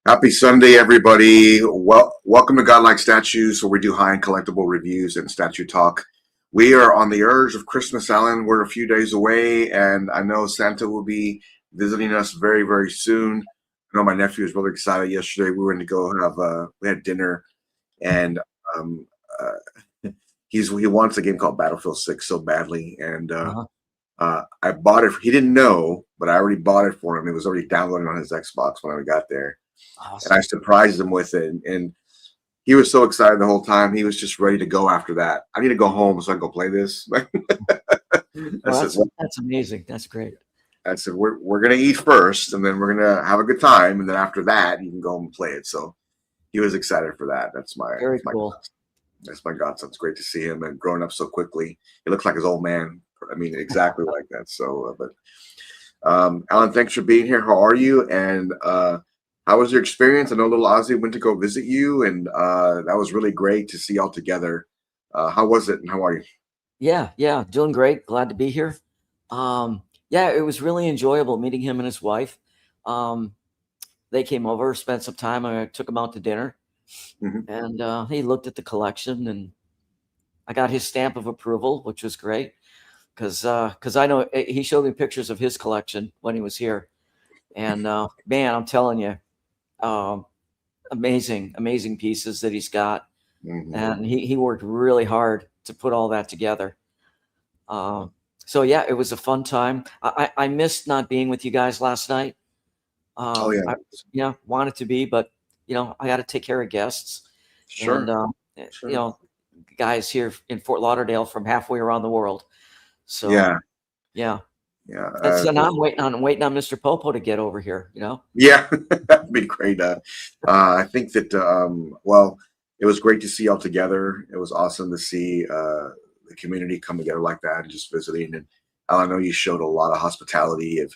Happy Sunday, everybody. Welcome to Godlike Statues, where we do high-end collectible reviews and statue talk. We are on the urge of Christmas, Alan. We're a few days away, and I know Santa will be visiting us very, very soon. I know my nephew was really excited yesterday. We were going to go we had dinner, and um, he wants a game called Battlefield 6 so badly, and I bought it. He didn't know, but I already bought it for him. It was already downloaded on his Xbox when I got there. Awesome. And I surprised him with it, and he was so excited the whole time. He was just ready to go after that. I need to go home so I can go play this. That's amazing. That's great. I said, we're gonna eat first, and then we're gonna have a good time, and then after that, you can go home and play it. So he was excited for that. That's my Cool. That's my godson. It's great to see him and growing up so quickly. He looks like his old man. I mean, exactly like that. So, Alan, thanks for being here. How are you? And how was your experience? I know little Ozzy went to go visit you, and that was really great to see y'all together. How was it, and how are you? Yeah, doing great. Glad to be here. Yeah, it was really enjoyable meeting him and his wife. They came over, spent some time. I took him out to dinner, and he looked at the collection, and I got his stamp of approval, which was great because I know he showed me pictures of his collection when he was here, and man, I'm telling you. Amazing pieces that he's got, and he worked really hard to put all that together. So yeah, it was a fun time. I missed not being with you guys last night. Wanted to be, but I got to take care of guests. Sure. And sure. Guys here in Fort Lauderdale from halfway around the world. So yeah. And I'm waiting on Mr. Popo to get over here. Yeah, that'd be great. I think that it was great to see y'all together. It was awesome to see the community come together like that and just visiting. And I know you showed a lot of hospitality of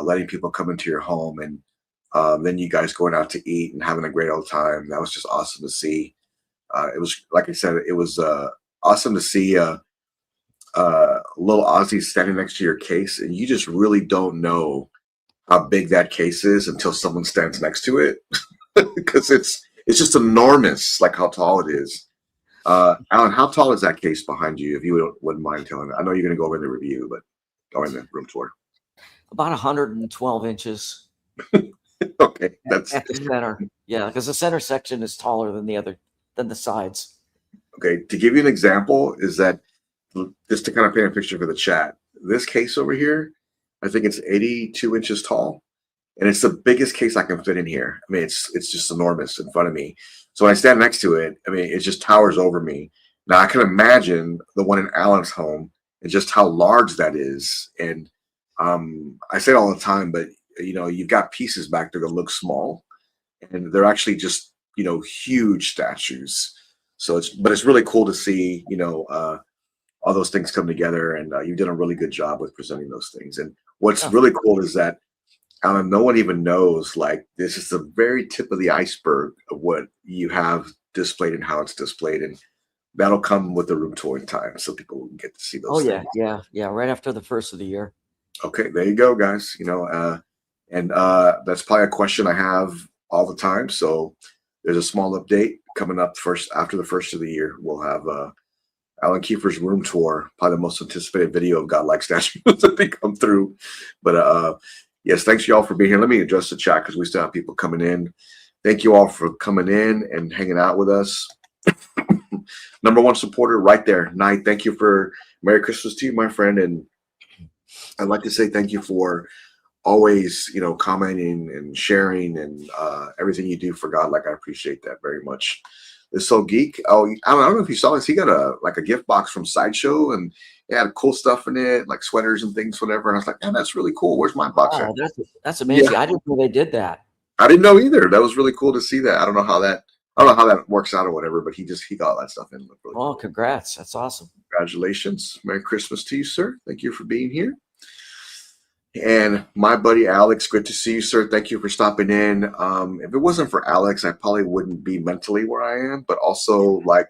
letting people come into your home, and then you guys going out to eat and having a great old time. That was just awesome to see. It was, like I said, it was awesome to see. Little Ozzy standing next to your case, and you just really don't know how big that case is until someone stands next to it, because it's just enormous, like how tall it is. Alan, how tall is that case behind you, if you wouldn't mind telling me? I know you're going to go over in the review, but go in the room tour. About 112 inches. Okay, that's at the center. Yeah, because the center section is taller than the sides. Okay, to give you an example, is that just to kind of paint a picture for the chat, this case over here, I think it's 82 inches tall, and it's the biggest case I can fit in here. I mean, it's just enormous in front of me. So when I stand next to it, I mean, it just towers over me. Now I can imagine the one in Alan's home and just how large that is. And I say it all the time, but you've got pieces back there that look small, and they're actually just huge statues. So it's really cool to see all those things come together, and you did a really good job with presenting those things. And what's really cool is that no one even knows, like, this is the very tip of the iceberg of what you have displayed and how it's displayed, and that'll come with the room tour in time, so people will get to see those things. Yeah, right after the first of the year. Okay, there you go, guys. And that's probably a question I have all the time, so there's a small update coming up after the first of the year. We'll have Alan Kiefer's room tour, probably the most anticipated video of Godlike statues that they come through. But yes, thanks y'all for being here. Let me address the chat because we still have people coming in. Thank you all for coming in and hanging out with us. Number one supporter right there, Knight. Thank you for Merry Christmas to you, my friend. And I'd like to say thank you for always, commenting and sharing and everything you do for Godlike. I appreciate that very much. This So Geek. Oh, I don't know if you saw this. He got a gift box from Sideshow, and it had cool stuff in it, like sweaters and things, whatever. And I was like, man, that's really cool. Where's my box? Oh, that's amazing. Yeah. I didn't know they did that. I didn't know either. That was really cool to see that. I don't know how that works out or whatever, but he got all that stuff in. Really cool. Congrats. That's awesome. Congratulations. Merry Christmas to you, sir. Thank you for being here. And my buddy Alex, good to see you, sir. Thank you for stopping in. If it wasn't for Alex, I probably wouldn't be mentally where I am. But also, like,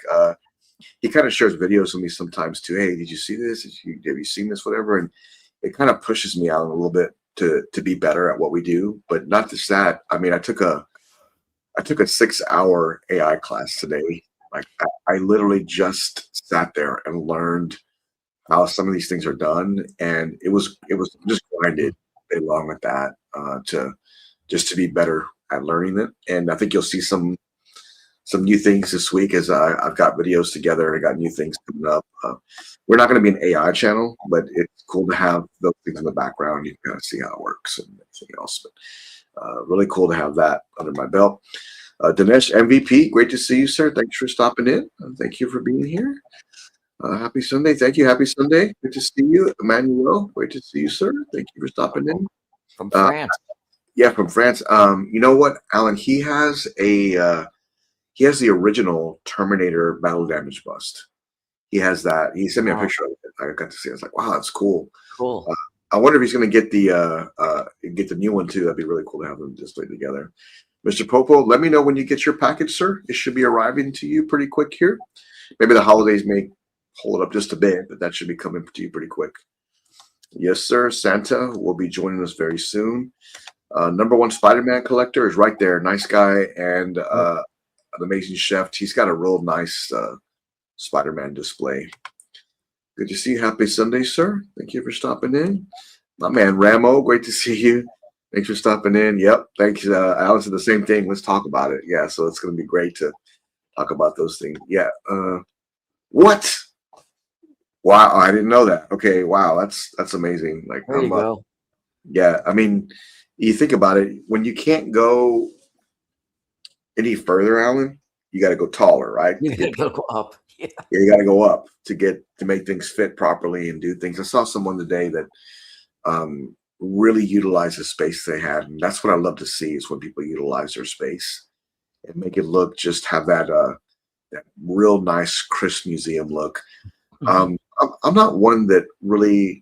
he kind of shares videos with me sometimes too. Hey, did you see this? Have you seen this? Whatever. And it kind of pushes me out a little bit to be better at what we do. But not just that. I mean, I took a I took a 6-hour AI class today. Like I literally just sat there and learned how some of these things are done, and it was just grinded day long with that to just to be better at learning it. And I think you'll see some new things this week as I've got videos together and I got new things coming up. We're not going to be an AI channel, but it's cool to have those things in the background. You can kind of see how it works and everything else. But really cool to have that under my belt. Dinesh MVP, great to see you, sir. Thanks for stopping in. Thank you for being here. Happy Sunday. Thank you. Happy Sunday. Good to see you. Emmanuel, great to see you, sir. Thank you for stopping in. From Uh, France. yeah, from France. You know what, Alan? He has the original Terminator battle damage bust. He has that. He sent me a Wow, picture of it. I got to see it. I was like, wow, that's cool. cool. Uh, I wonder if he's going to get the new one too. That'd be really cool to have them displayed together. Mr. Popo, let me know when you get your package, sir. It should be arriving to you pretty quick here. Maybe the holidays may hold up just a bit, but that should be coming to you pretty quick. Yes, sir. Santa will be joining us very soon. Number one Spider-Man collector is right there. Nice guy and an amazing chef. He's got a real nice Spider-Man display. Good to see you. Happy Sunday, sir. Thank you for stopping in. My man Ramo, great to see you. Thanks for stopping in. Yep. Thanks. Alan said the same thing. Let's talk about it. Yeah. So it's going to be great to talk about those things. Yeah. What? Wow. I didn't know that. Okay. Wow. That's amazing. Like There you go. yeah. I mean, you think about it, when you can't go any further, Alan, you got to go taller, right? You gotta go up. Yeah. Yeah, you got to go up to make things fit properly and do things. I saw someone today that really utilized the space they had, and that's what I love to see is when people utilize their space and make it look have that real nice, crisp museum look. Mhm. I'm not one that really.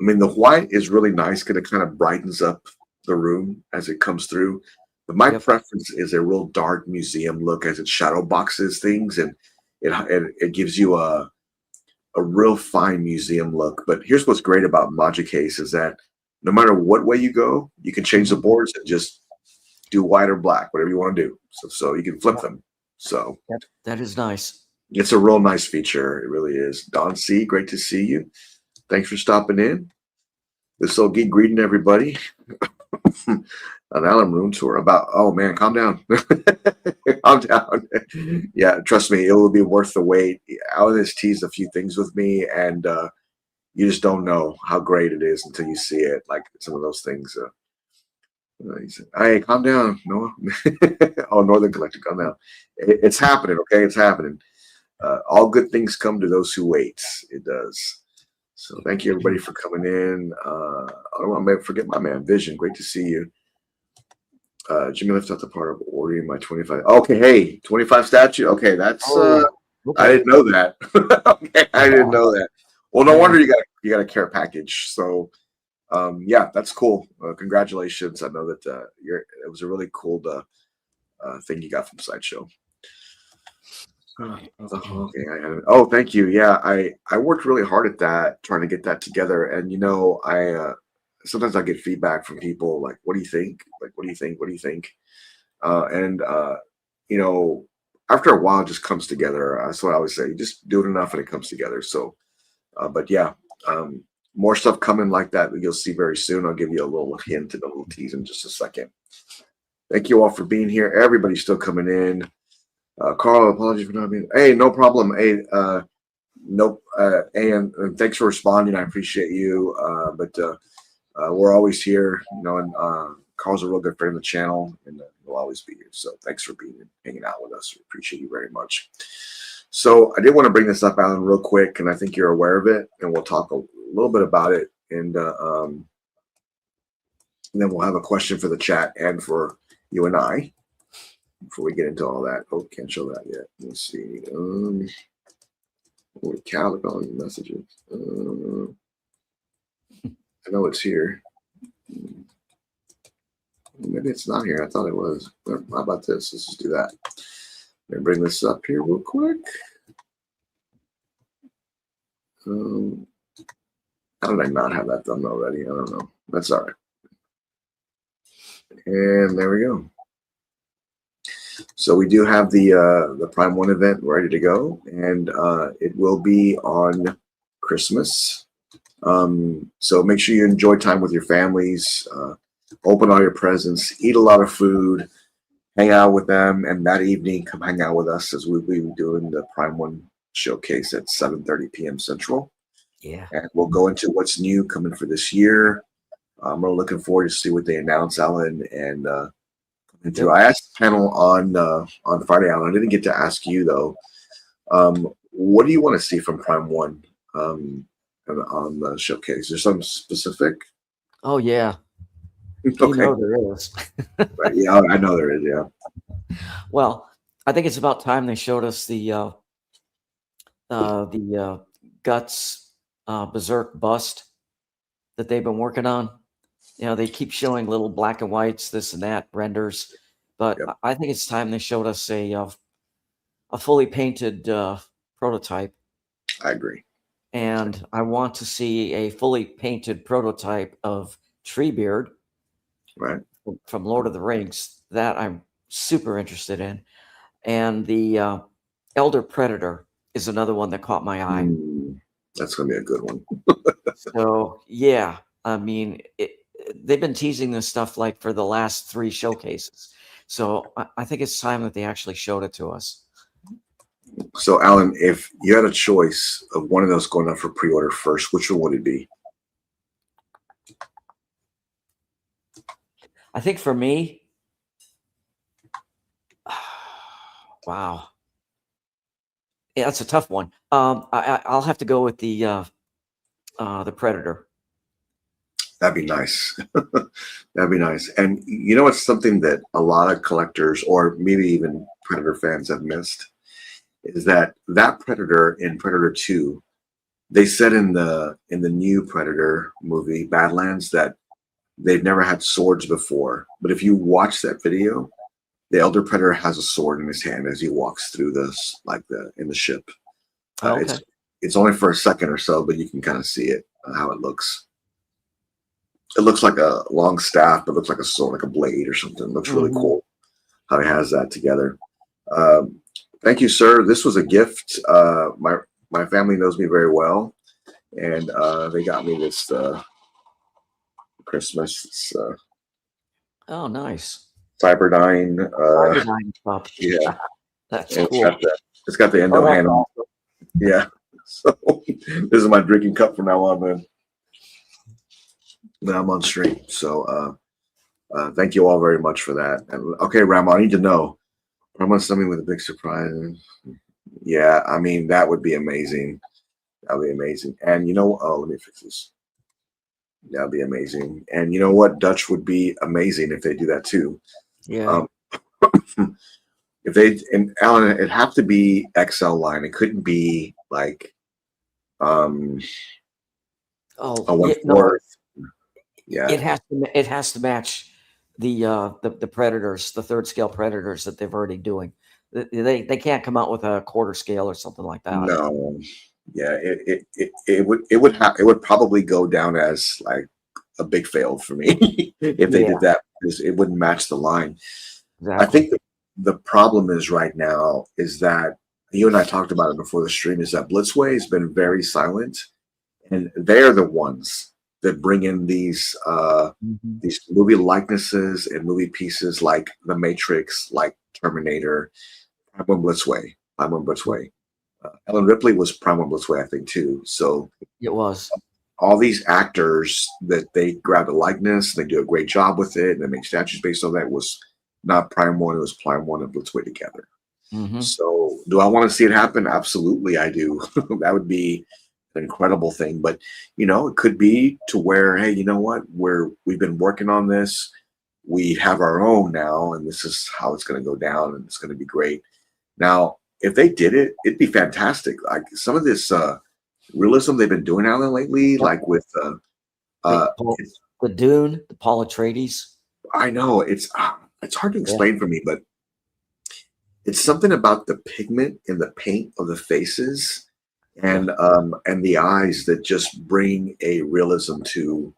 I mean, the white is really nice because it kind of brightens up the room as it comes through. But my Yep. preference is a real dark museum look as it shadow boxes things and it gives you a real fine museum look. But here's what's great about Magicase is that no matter what way you go, you can change the Mhm. boards and just do white or black, whatever you want to do. So you can flip Yep. them. So That is nice. it's a real nice feature. It really is. Don C, great to see you. Thanks for stopping in. This will Geek greeting everybody. An Allen room tour about, oh man, calm down. Calm down. Yeah, trust me, it will be worth the wait. Alan has teased a few things with me, and you just don't know how great it is until you see it. Like some of those things. He said, hey, calm down. No. Oh, Northern Collector, calm down. It's happening, okay? It's happening. All good things come to those who wait. It does. So thank you everybody for coming in. I don't want to forget my man Vision. Great to see you. Jimmy left out the part of ordering my 25. Okay, hey, 25 statue. Okay, that's Oh, I okay. didn't know that. Okay, I didn't know that. Well, no Yeah. wonder you got a care package. So yeah, that's cool. Congratulations. I know that it was a really cool thing you got from Sideshow. Okay, oh, thank you. Yeah, I worked really hard at that, trying to get that together. And I sometimes I get feedback from people like, "What do you think? Like, what do you think? What do you think?" And you know, after a while, it just comes together. That's what I always say. You just do it enough, and it comes together. So, but yeah, more stuff coming like that you'll see very soon. I'll give you a little hint and a little tease in just a second. Thank you all for being here. Everybody's still coming in. Carl, apologies for not being. Hey, no problem. Hey, nope. And thanks for responding. I appreciate you. But we're always here, and Carl's a real good friend of the channel, and we'll always be here. So thanks for hanging out with us. We appreciate you very much. So I did want to bring this up, Alan, real quick, and I think you're aware of it, and we'll talk a little bit about it, and then we'll have a question for the chat and for you and I before we get into all that. Oh, can't show that yet. Let's see. Holy cow, look at all these messages. I know it's here. Maybe it's not here. I thought it was. How about this? Let's just do that. Let me bring this up here real quick. How did I not have that done already? I don't know. That's all right. And there we go. So we do have the Prime One event ready to go, and it will be on Christmas. So make sure you enjoy time with your families, open all your presents, eat a lot of food, hang out with them, and that evening come hang out with us as we'll be doing the Prime One showcase at 7:30 p.m. Central. Yeah. And we'll go into what's new coming for this year. I'm really looking forward to see what they announce, Alan. And through, I asked the panel on Friday, Alan. I didn't get to ask you though. What do you want to see from Prime One on the showcase? Is there something specific? Oh yeah. Okay. You know there is. Right. Yeah, I know there is. Yeah. Well, I think it's about time they showed us the Guts Berserk bust that they've been working on. You know, they keep showing little black and whites, this and that renders, but Yep. I think it's time they showed us a fully painted prototype. I agree. And I want to see a fully painted prototype of Treebeard, Right. from Lord of the Rings. That I'm super interested in. And the Elder Predator is another one that caught my eye. That's going to be a good one. So yeah, I mean, they've been teasing this stuff like for the last 3 showcases. So I think it's time that they actually showed it to us. So, Alan, if you had a choice of one of those going up for pre-order first, which one would it be? I think for me, wow, yeah, that's a tough one. I'll have to go with the Predator. That'd be nice. That'd be nice. And you know, it's something that a lot of collectors, or maybe even Predator fans, have missed, is that Predator in Predator 2, they said in the new Predator movie Badlands that they've never had swords before. But if you watch that video, the Elder Predator has a sword in his hand as he walks through this, in the ship. Okay. It's only for a second or so, but you can kind of see it, how it looks. It looks like a long staff, but looks like a sword, like a blade or something. It looks really cool how he has that together. Thank you, sir. This was a gift. My family knows me very well, and they got me this Christmas. It's, oh, nice. Cyberdyne. Cyberdyne pup. Yeah, That's and cool. it's got the endo hand. Awesome. Yeah. So this is my drinking cup from now on, man. Now I'm on stream. So thank you all very much for that. And, okay, Ram, I need to know. Ram, something with a big surprise. Yeah, I mean, that would be amazing. That would be amazing. And you know, let me fix this. That'd be amazing. And you know what? Dutch would be amazing if they do that too. Yeah. If they, and Alan, it'd have to be XL line. It couldn't be like a 1/4. Yeah. It has to match the Predators, the 3rd scale Predators that they're already doing. They can't come out with a 1/4 scale or something like that. No. Yeah, it would probably go down as like a big fail for me if they did that, because it wouldn't match the line. Exactly. I think the problem is right now is that you and I talked about it before the stream, is that Blitzway has been very silent, and they're the ones that bring in these movie likenesses and movie pieces like The Matrix, like Terminator, Prime Blitzway. Ellen Ripley was Prime Blitzway, I think, too. So it was all these actors that they grab a likeness, they do a great job with it, and they make statues based on that. Was not Prime One; it was Prime One and Blitzway together. So, do I want to see it happen? Absolutely, I do. That would be an incredible thing. But you know, it could be to where, hey, you know what? We've been working on this. We have our own now, and this is how it's going to go down, and it's going to be great. Now, if they did it, it'd be fantastic. Like some of this realism they've been doing, Alan, lately, like with the Dune, the Paul Atreides. I know it's hard to explain for me, but it's something about the pigment in the paint of the faces and the eyes that just bring a realism to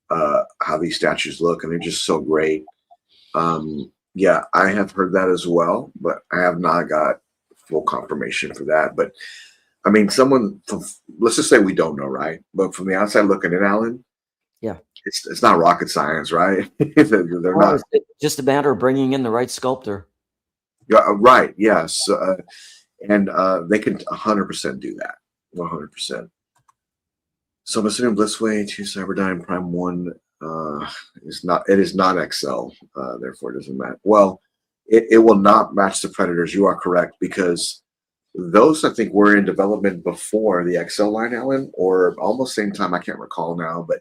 how these statues look, and they're just so great. Yeah, I have heard that as well, but I have not got full confirmation for that. But I mean, someone from, let's just say we don't know, right? But from the outside looking in, Alan, Yeah. it's not rocket science, right? They're Well, not. it's just a matter of bringing in the right sculptor. Yeah, right. Yes, and they can 100% do that. 100%. So I'm assuming Blitzway to Cyberdyne Prime One is not. It is not XL. Therefore, it doesn't matter. Well, it will not match the Predators. You are correct because those I think were in development before the XL line, Alan, or almost same time. I can't recall now, but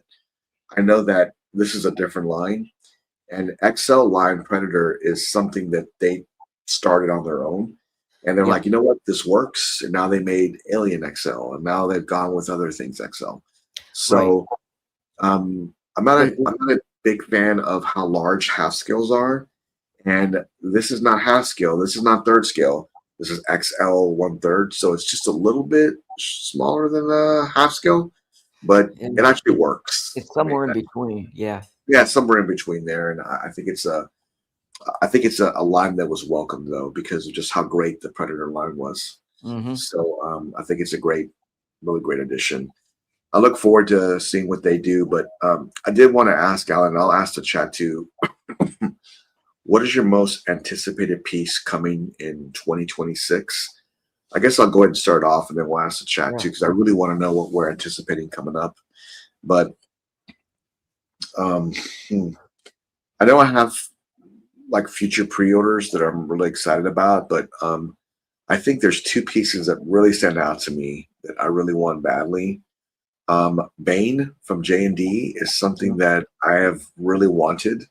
I know that this is a different line. And XL line Predator is something that they started on their own. And they're Yeah. like, you know what, this works. And now they made Alien XL, and now they've gone with other things XL. Right. So I'm not But a I'm not a big fan of how large half scales are. And this is not half scale. This is not third scale. This is XL one third. So it's just a little bit smaller than a half scale, but it and actually works. it's I mean, somewhere in between. Yeah. yeah, somewhere in between there. And I think it's a line that was welcomed though because of just how great the Predator line was. Hmm. So I think it's a really great addition. I look forward to seeing what they do, but I did want to ask Alan. I'll ask the chat too. What is your most anticipated piece coming in 2026? I guess I'll go ahead and start off, and then we'll ask the chat Yeah. too, because I really want to know what we're anticipating coming up. But um, hmm, I know I have like future pre-orders that I'm really excited about, but I think there's two pieces that really stand out to me that I really want badly. Bane from J&D is something Mhm. that I have really wanted,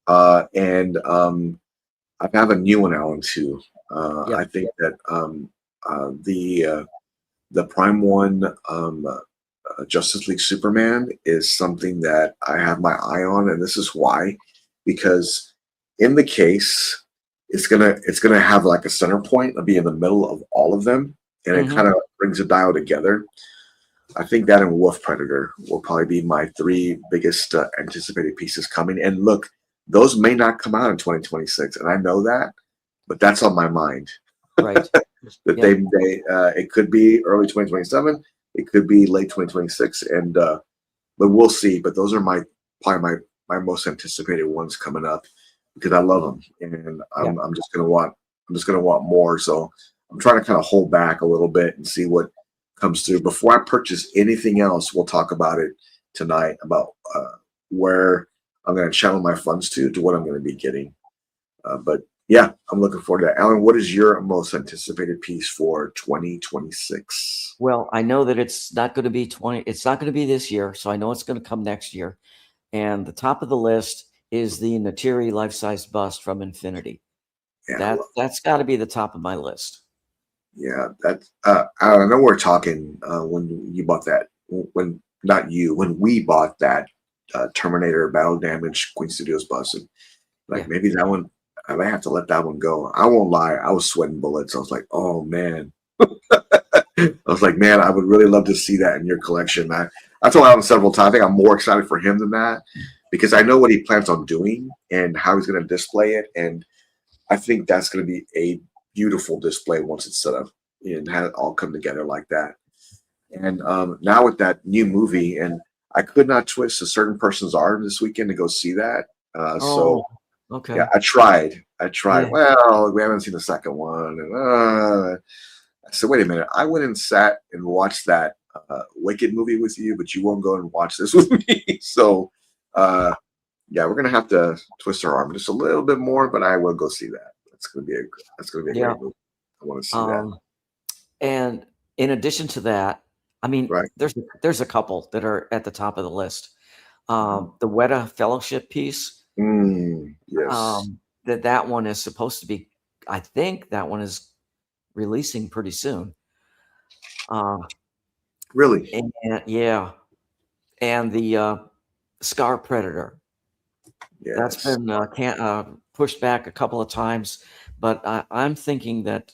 and I have a new one, Alan, too. Yeah. I think that the Prime One Justice League Superman is something that I have my eye on, and this is why, because in the case, it's gonna have like a center point. It'll be in the middle of all of them, and it Hmm. kind of brings a dial together. I think that and Wolf Predator will probably be my three biggest anticipated pieces coming. And look, those may not come out in 2026, and I know that, but that's on my mind. Right. That Yeah. they it could be early 2027, it could be late 2026, and but we'll see. But those are my most anticipated ones coming up because I love them, and Yeah. I'm just gonna want more. So I'm trying to kind of hold back a little bit and see what comes through before I purchase anything else. We'll talk about it tonight about where I'm going to channel my funds to what I'm going to be getting. But yeah, I'm looking forward to that. Alan, what is your most anticipated piece for 2026? Well, I know that it's not going to be 20, it's not going to be this year. So I know it's going to come next year. And the top of the list is the Natiri life-size bust from Infinity. Yeah, That's got to be the top of my list. yeah. That I know we're talking when you bought that. When not you, when we bought that Terminator Battle Damage Queen Studios bus, and like Yeah. maybe that one, I might have to let that one go. I won't lie, I was sweating bullets. I was like, oh man. I was like, man, I would really love to see that in your collection. I told Alan several times. I think I'm more excited for him than that because I know what he plans on doing and how he's going to display it, and I think that's going to be a beautiful display once it's set up and have it all come together like that. And now with that new movie, and I could not twist a certain person's arm this weekend to go see that. So Oh, yeah, okay. I tried. I tried. Yeah. Well, we haven't seen the second one, and I said, wait a minute. I went and sat and watched that Wicked movie with you, but you won't go and watch this with me. So, yeah, we're gonna have to twist our arm just a little bit more, but I will go see that. That's gonna be a Yeah. great movie. I want to see that. Um, and in addition to that, I mean, Right. there's a couple that are at the top of the list. Mhm. The Weta Fellowship piece, Yes. that one is supposed to be, I think that one is releasing pretty soon. Uh, Really. and yeah, and the Scar Predator that's Yes. been pushed back a couple of times, but I'm thinking that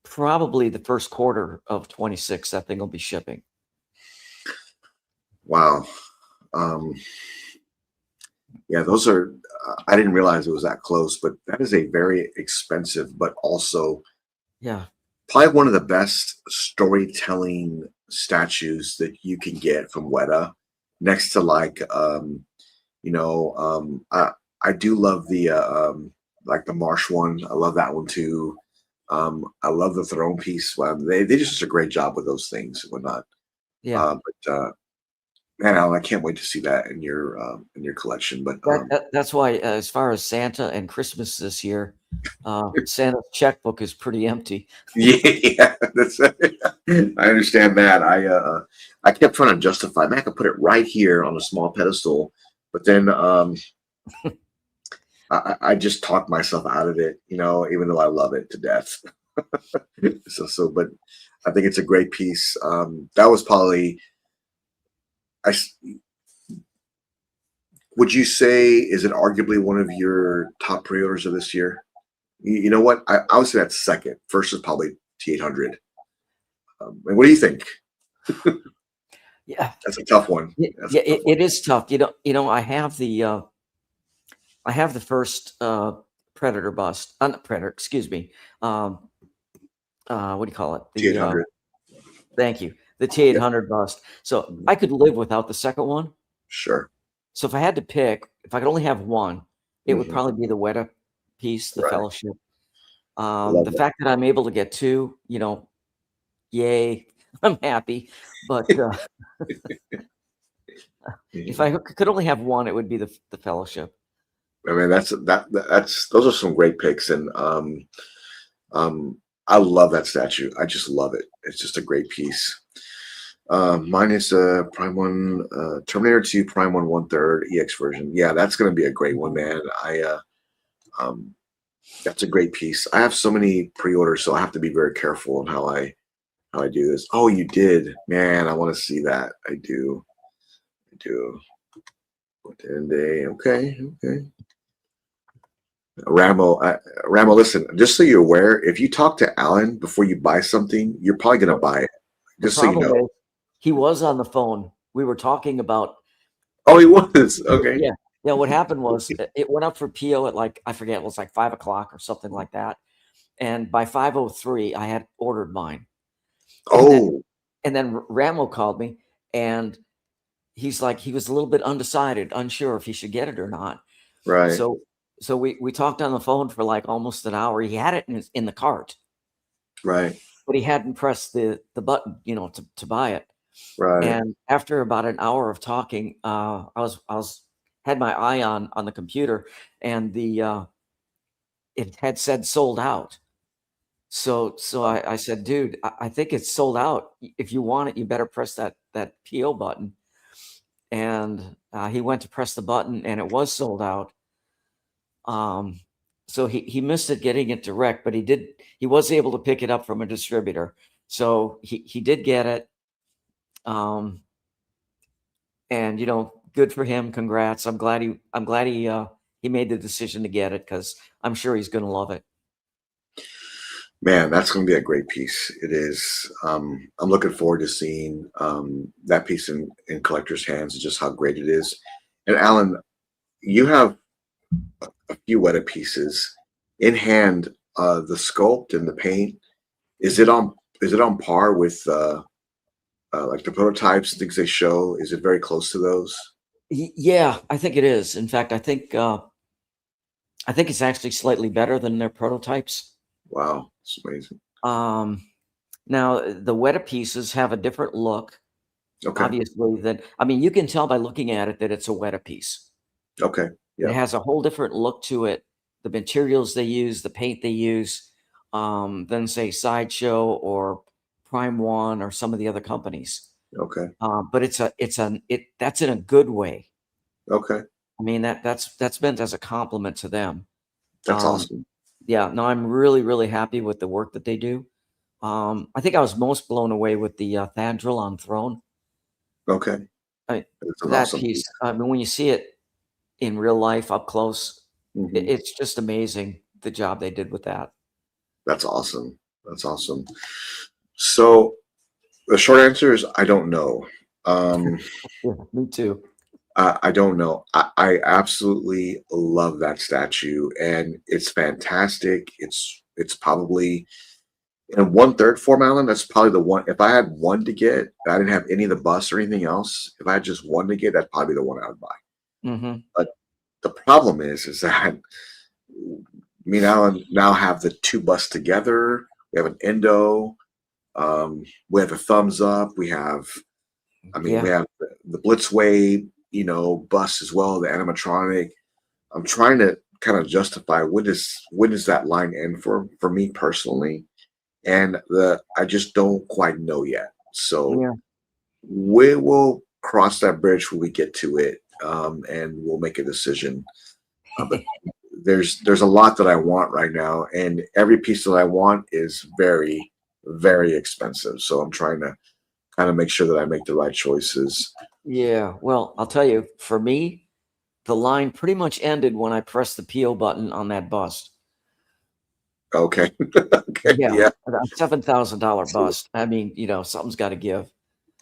probably the first quarter of 26 that thing will be shipping. Wow. Um, Yeah, those are. I didn't realize it was that close, but that is a very expensive, but also Yeah. probably one of the best storytelling statues that you can get from Weta, next to like you know, I do love the like the Marsh one. I love that one too. I love the throne piece. They just did a great job with those things and whatnot. Yeah. But man, Alan, I can't wait to see that in your collection. But That's why, as far as Santa and Christmas this year, Santa's checkbook is pretty empty. yeah, that's I understand that. I kept trying to justify, man, I could put it right here on a small pedestal, but then I just talked myself out of it, even though I love it to death. But I think it's a great piece. That was probably, I s- would you say, is it arguably one of your top pre-orders of this year? You know what? I would say that's second. First is probably T800. And what do you think? Yeah. That's a tough one. Yeah, That's a yeah, tough one. it is tough. I have the first Predator bust. Not Predator, excuse me. Um, what do you call it? T800. Thank you, the Yep. T800 bust. So Mhm. I could live without the second one. Sure. So if I had to pick, if I could only have one, it would Hmm. probably be the Weta piece, the Right. Fellowship. Love The that. fact that I'm able to get two, yay, I'm happy. But if I Mhm. could only have one, it would be the Fellowship. I mean, that's those are some great picks, and um, I love that statue. I just love it. It's just a great piece. Mine is Prime One, Terminator 2 Prime One 1/3 EX version. Yeah, that's gonna be a great one, man. Um, that's a great piece. I have so many pre-orders, so I have to be very careful on how I do this. Oh, you did, man. I want to see that. I do. I do. What day? Okay. Okay. Ramo, Ramo, listen, just so you're aware, if you talk to Alan before you buy something, you're probably going to Well, buy it. the Just so you problem know. is he was on the phone. We were talking about Oh, he was. Okay. yeah. Yeah, what happened was it went up for PO at like I forget, it was like 5 o'clock or something like that. And by 5:03, I had ordered mine. And then Oh, Ramo called me and he's like he was a little bit undecided, unsure if he should get it or not. right, So we talked on the phone for like almost an hour. He had it in the cart, right, but he hadn't pressed the button, to buy it. right. And after about an hour of talking, I was had my eye on the computer, and it had said sold out. So I said, dude, I think it's sold out. If you want it, you better press that PO button. And he went to press the button, and it was sold out. Um, so he missed it getting it direct, but he was able to pick it up from a distributor. So he did get it. Um, and good for him. Congrats. I'm glad he made the decision to get it because I'm sure he's going to love it. Man, that's going to be a great piece. It is. I'm looking forward to seeing that piece in collectors' hands and just how great it is. And Alan, you have a few Weta pieces in hand. The sculpt and the paint, is it on is it on par with like the prototypes, things they show? Is it very close to those? Yeah, I think it is. In fact, I think it's actually slightly better than their prototypes. Wow, it's amazing. Um, Now the Weta pieces have a different look, Okay, obviously. I mean, you can tell by looking at it that it's a Weta piece. okay, It yeah, has a whole different look to it. The materials they use, the paint they use, than say Sideshow or Prime One or some of the other companies. okay, But that's in a good way. okay. I mean that's meant as a compliment to them. That's Um, awesome. yeah, no, I'm really really happy with the work that they do. I think I was most blown away with the Thandril on Throne. Okay, I mean, it's an that awesome piece. piece. I mean, when you see it in real life up close, Hmm. it's just amazing the job they did with that. That's awesome. That's awesome. So the short answer is I don't know. Um, Yeah, me too. I don't know. I absolutely love that statue, and it's fantastic. It's probably in one third form, Alan. That's probably the one. If I had one to get, I didn't have any of the busts or anything else. If I had just one to get, that's probably the one I would buy. Mm-hmm. But the problem is that me and Alan now have the two busts together. We have an endo. We have a thumbs up. We have, I mean, we Yeah. have the Blitzway, bust as well, the animatronic. I'm trying to kind of justify when does that line end for me personally, and I just don't quite know yet. So Yeah. we will cross that bridge when we get to it, and we'll make a decision. But there's a lot that I want right now, and every piece that I want is very, very expensive. So I'm trying to kind of make sure that I make the right choices. Yeah. Well, I'll tell you, for me, the line pretty much ended when I pressed the PO button on that bust. Okay. Okay. Yeah. Yeah. A $7,000 bust. I mean, something's got to give.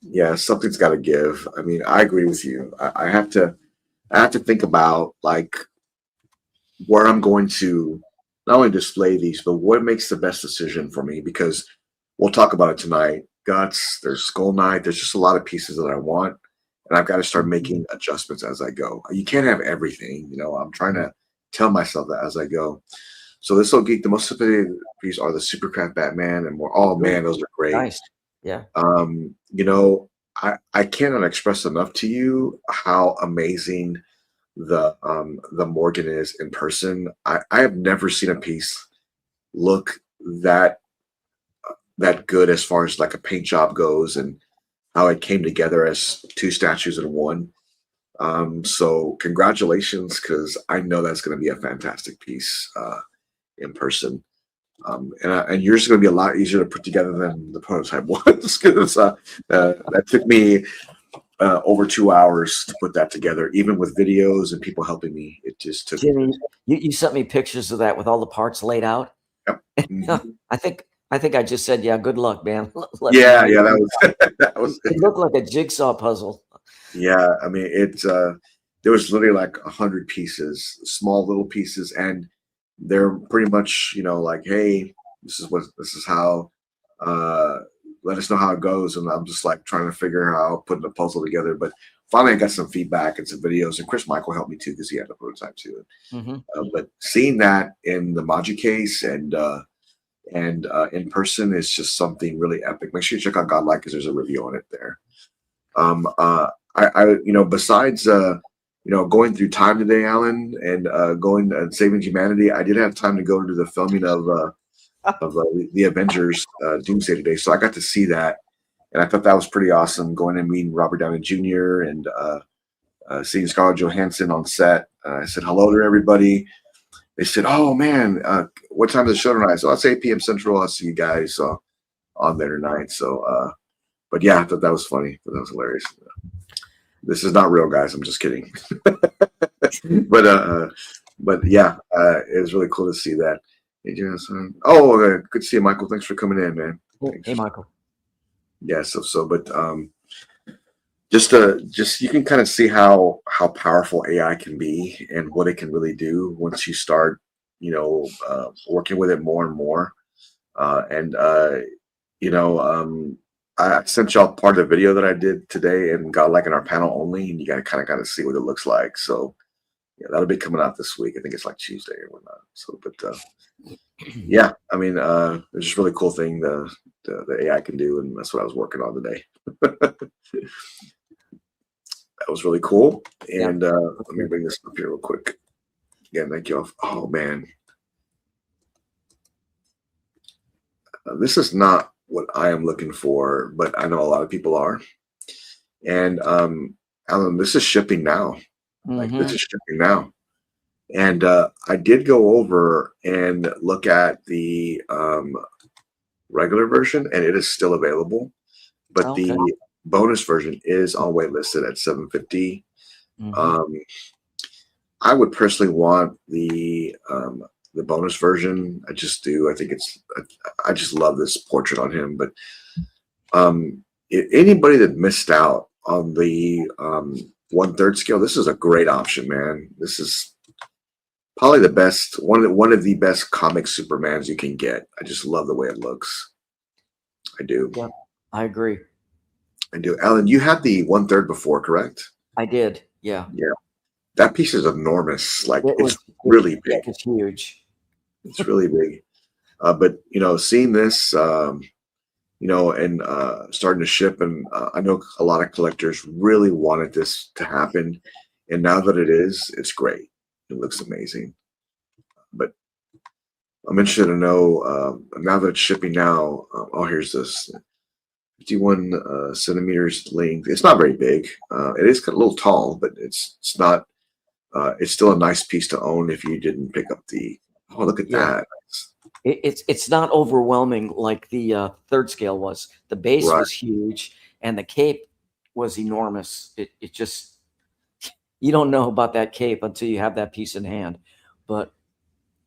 Yeah. Something's got to give. I mean, I agree with you. I have to think about like where I'm going to not only display these, but what makes the best decision for me, because we'll talk about it tonight. Guts, there's Skull Knight, there's just a lot of pieces that I want, and I've got to start making adjustments as I go. You can't have everything, I'm trying to tell myself that as I go. So this will geek, the most sophisticated piece are the Supercraft Batman and more. Oh man, those are great. Nice. Yeah. I cannot express enough to you how amazing the Morgan is in person. I have never seen a piece look that that good as far as like a paint job goes, and how it came together as two statues in one. So congratulations, because I know that's going to be a fantastic piece in person. And yours is going to be a lot easier to put together than the prototype was, because that took me over 2 hours to put that together, even with videos and people helping me. It just took. Jimmy, you sent me pictures of that with all the parts laid out. Yep. Mhm. I think I just said, yeah, good luck, man. Yeah, yeah, that was that was. It looked like a jigsaw puzzle. Yeah, I mean, there was literally like 100 pieces, small little pieces, and they're pretty much, like, hey, this is how, uh, let us know how it goes. And I'm just like trying to figure out putting the puzzle together. But finally, I got some feedback and some videos, and Chris Michael helped me too, because he had the prototype too. Mm-hmm. But seeing that in the Maji case and in person is just something really epic. Make sure you check out Godlike, because there's a review on it there. Besides going through time today, Alan, and going and saving humanity, I did have time to go to the filming of the Avengers Doomsday today, so I got to see that, and I thought that was pretty awesome. Going and meeting Robert Downey Jr. and seeing Scarlett Johansson on set. I said hello to everybody. They said, "Oh man, what time is the show tonight?" So it's 8 p.m. Central. I'll see you guys on there tonight. So, but yeah, I thought that was funny. That was hilarious. This is not real, guys. I'm just kidding. but yeah, it was really cool to see that. Hey, good to see you, Michael. Thanks for coming in, man. Hey, Michael. Yeah, but just you can kind of see how powerful AI can be and what it can really do once you start, working with it more and more. I sent y'all part of the video that I did today and got like in our panel only, and you got to see what it looks like. So yeah, that'll be coming out this week. I think it's like Tuesday or whatnot. So, but yeah, I mean, it's just a really cool thing the AI can do, and that's what I was working on today. That was really cool. And let me bring this up here real quick. Again, thank you all. Oh man, this is not what I am looking for, but I know a lot of people are. And Alan, this is shipping now. Like this is shipping now. And I did go over and look at the regular version, and it is still available. But the bonus version is on waitlisted at $750. I would personally want the bonus version. I just do. I think I just love this portrait on him. But anybody that missed out on the 1/3 scale. This is a great option, man. This is probably the best one of the best comic Supermans you can get. I just love the way it looks. I do. Yeah, I agree. I do. Alan, you had the 1/3 before, correct? I did. Yeah. Yeah. That piece is enormous. Like It was it's really big. it's huge. It's really big. But seeing this, and starting to ship, and I know a lot of collectors really wanted this to happen, and now that it is, it's great. It looks amazing. But I'm interested to know now that it's shipping now. Here's this 51 centimeters length. It's not very big. It is a little tall, but it's not. It's still a nice piece to own if you didn't pick up the. Oh, look at that. It's not overwhelming like the third scale was. The base Right. was huge, and the cape was enormous. It just, you don't know about that cape until you have that piece in hand, but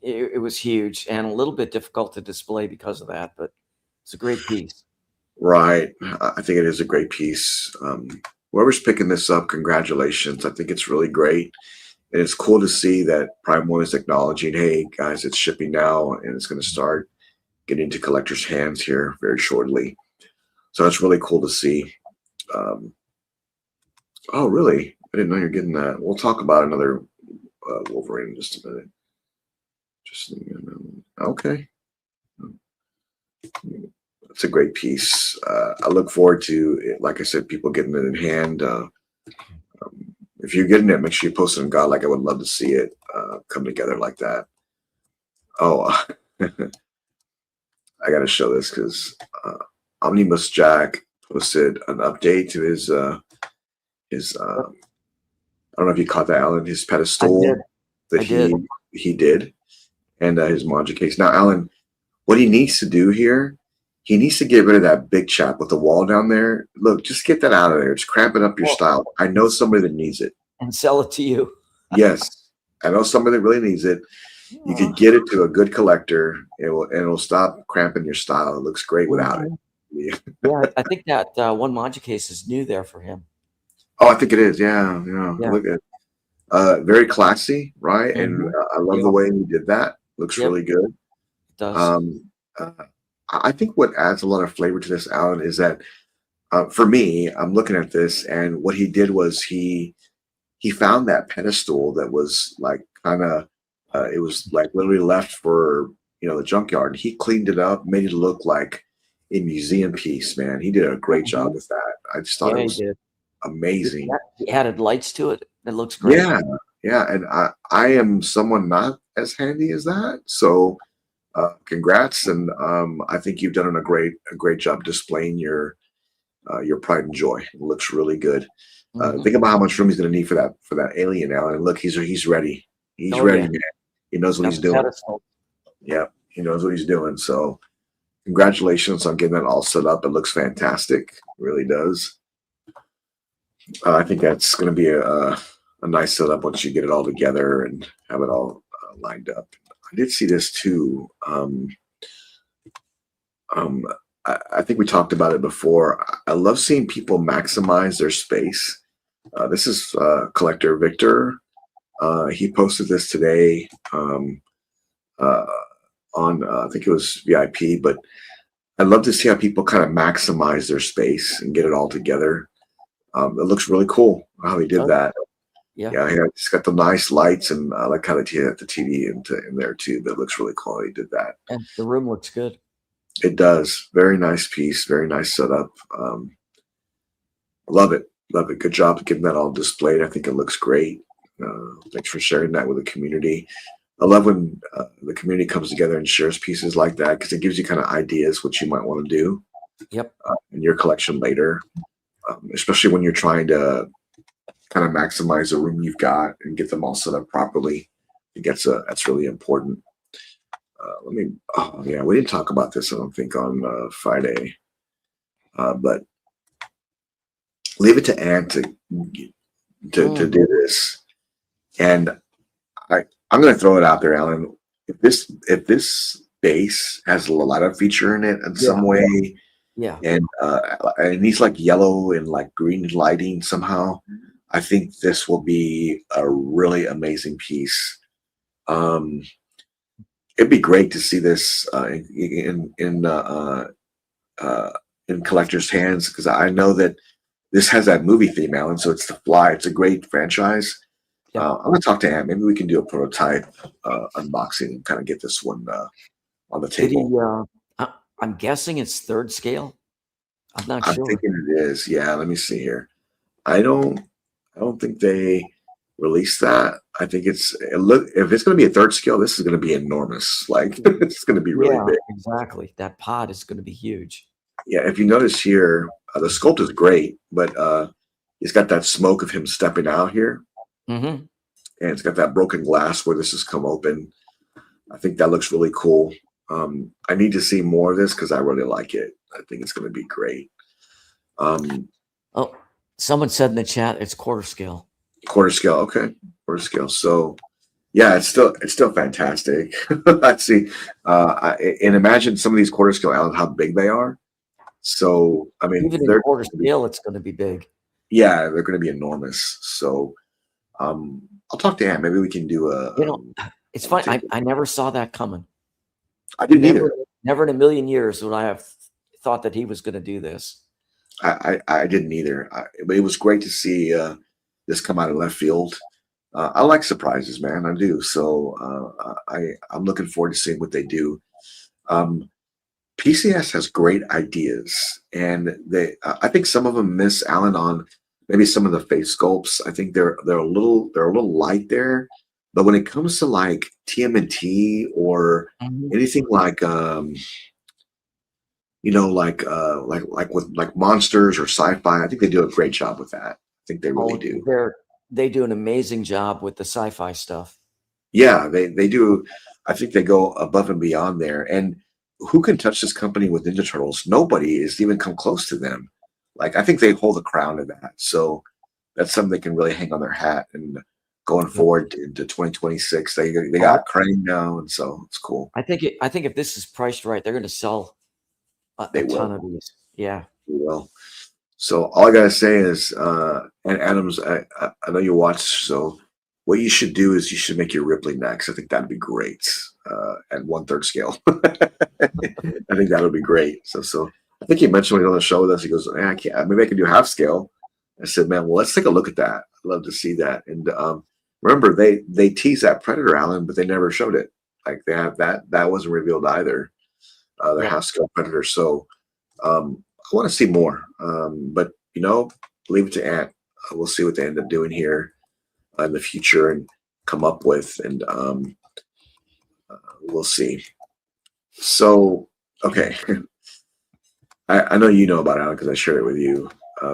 it was huge and a little bit difficult to display because of that. But it's a great piece. Right. I think it is a great piece. Whoever's picking this up, congratulations. I think it's really great. And it's cool to see that Prime One is acknowledging, hey, guys, it's shipping now, and it's going to start getting into collectors' hands here very shortly. So that's really cool to see. Oh, really? I didn't know you're getting that. We'll talk about another Wolverine in just a minute. Okay. It's a great piece. I look forward to it. Like I said, people getting it in hand. If you're getting it, make sure you post it on Godlike. I would love to see it come together like that. Oh, I got to show this because Omnibus Jack posted an update to his I don't know if you caught that, Alan, his pedestal that he did, and his Manja case. Now, Alan, what he needs to do here, he needs to get rid of that big chap with the wall down there. Look, just get that out of there. It's cramping up your style. I know somebody that needs it. And sell it to you. Yes. I know somebody that really needs it. You could get it to a good collector. It'll stop cramping your style. It looks great without it. Yeah, I think that one Manja case is new there for him. Oh, I think it is. Yeah. Look at it. Very classy, right? And I love the way he did that. Looks really good. It does. I think what adds a lot of flavor to this, Alan, is that for me, I'm looking at this, and what he did was he found that pedestal that was like kind of it was like literally left for the junkyard. He cleaned it up, made it look like a museum piece. Man, he did a great job with that. I just thought it was amazing. He added lights to it. It looks great. Yeah, and I am someone not as handy as that, so. Congrats, and I think you've done a great job displaying your pride and joy. It looks really good. Think about how much room he's going to need for that alien now. And look, he's ready. He's ready, man. He knows what he's doing. Yeah, he knows what he's doing. So, congratulations on getting that all set up. It looks fantastic. It really does. I think that's going to be a nice setup once you get it all together and have it all lined up. I did see this too. I think we talked about it before. I love seeing people maximize their space. This is collector Victor. He posted this today on I think it was VIP, but I love to see how people kind of maximize their space and get it all together. It looks really cool how he did that. Yeah, he's got the nice lights, and I like how they had the TV in there too. That looks really cool. He did that. And the room looks good. It does. Very nice piece. Very nice setup. Love it. Love it. Good job getting that all displayed. I think it looks great. Thanks for sharing that with the community. I love when the community comes together and shares pieces like that because it gives you kind of ideas what you might want to do. Yep. In your collection later, especially when you're trying to kind of maximize the room you've got and get them all set up properly. I think that's really important. We didn't talk about this, I don't think, on Friday, but leave it to Ann to do this. And I'm going to throw it out there, Alan. If this base has a ladder feature in it in some way, and it needs like yellow and like green lighting somehow, I think this will be a really amazing piece. Um, it'd be great to see this uh, in collectors' hands, because I know that this has that movie theme, Alan. So it's The Fly. It's a great franchise. Yep. I'm gonna talk to Ant. Maybe we can do a prototype unboxing and kind of get this one on the Did he? table. I'm guessing it's third scale. I'm not I'm sure. thinking it is. Yeah, let me see here. I don't I don't think they released that. I think look, if it's going to be a third scale, this is going to be enormous. Like it's going to be really Yeah, big. exactly. That pod is going to be huge. Yeah, if you notice here, the sculpt is great, but it's got that smoke of him stepping out here, Hmm. and it's got that broken glass where this has come open. I think that looks really cool. I need to see more of this because I really like it. I think it's going to be great. Um, Oh, someone said in the chat it's quarter scale. Quarter scale, okay, quarter scale. So yeah, it's still fantastic. Let's see, and imagine some of these quarter scale Allen, how big they are. So I mean, Even in quarter scale, it's going to be big. yeah, they're going to be enormous. So I'll talk to Ann. Maybe we can do a. It's fine. I never saw that coming. I didn't Never, either. never in a million years would I have thought that he was going to do this. I didn't either. But it was great to see this come out of left field. I like surprises, man. I do. So I'm looking forward to seeing what they do. PCS has great ideas, and I think some of them miss Alan on maybe some of the face sculpts. I think they're a little light there, but when it comes to like TMNT or anything like with monsters or sci-fi, I think they do a great job with that. I think they really do. They do an amazing job with the sci-fi stuff. Yeah, they do. I think they go above and beyond there. And who can touch this company with Ninja Turtles? Nobody has even come close to them. Like, I think they hold the crown of that. So that's something they can really hang on their hat. And going forward into 2026, they got Crane now, and so it's cool. I think if this is priced right, they're going to sell a ton of these. Yeah, they will. So all I gotta say is, and Adams, I know you watch. So what you should do is you should make your Ripley next. I think that'd be great at 1/3 scale. I think that would be great. So I think he mentioned when he was on the show with us, he goes, "Man, I can't. Maybe I can do half scale." I said, "Man, well, let's take a look at that. I'd love to see that." And remember, they teased that Predator, Alan, but they never showed it. Like they have that wasn't revealed either. Their half scale Predator. So I want to see more. But leave it to Ant. We'll see what they end up doing here in the future and come up with, and we'll see. So, okay. I know you know about Alan because I shared it with you.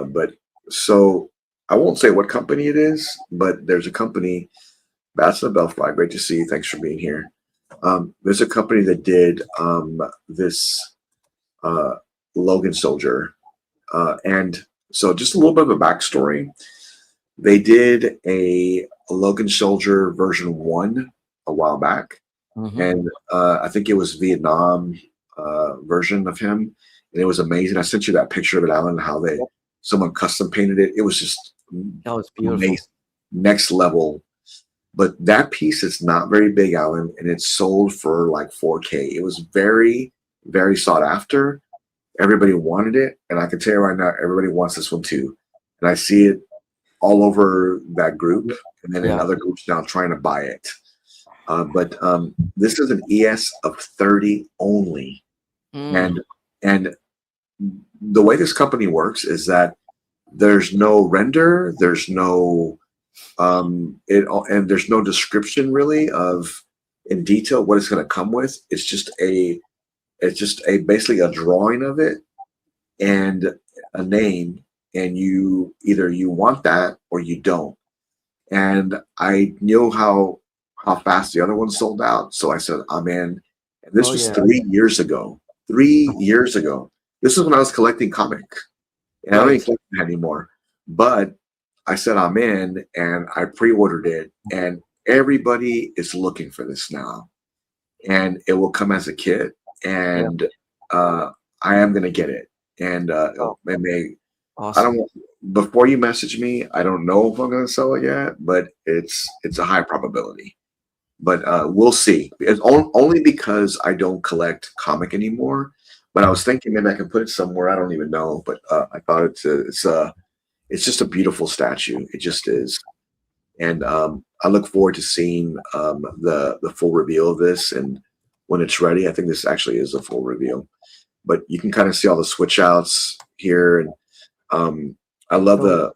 But so I won't say what company it is, but there's a company, Bats and the Bellfly. Great to see you. Thanks for being here. There's a company that did this Logan Soldier. And so just a little bit of a backstory. They did a Logan Soldier version 1 a while back. And I think it was Vietnam version of him. And it was amazing. I sent you that picture of it, Alan, how someone custom painted it. It was just beautiful. Amazing. Next level. But that piece is not very big, Alan, and it's sold for like 4K. It was very, very sought after. Everybody wanted it, and I can tell you right now, everybody wants this one too. And I see it all over that group, and then in other groups now trying to buy it. But this is an ES of 30 only, and the way this company works is that there's no render, there's no and there's no description really of in detail what it's going to come with. It's just basically a drawing of it and a name, and you want that or you don't. And I knew how fast the other one sold out, so I said I'm in. And this was 3 years ago. 3 years ago. This is when I was collecting comic, and I don't even collect it anymore. But I said I'm in, and I pre-ordered it, and everybody is looking for this now, and it will come as a kit, and I am going to get it, and awesome. I don't before you message me, I don't know if I'm going to sell it yet, but it's a high probability. But we'll see. Only because I don't collect comic anymore. But I was thinking maybe I can put it somewhere. I don't even know. But I thought it's just a beautiful statue. It just is. And I look forward to seeing the full reveal of this. And when it's ready, I think this actually is a full reveal. But you can kind of see all the switch outs here, and I love Oh,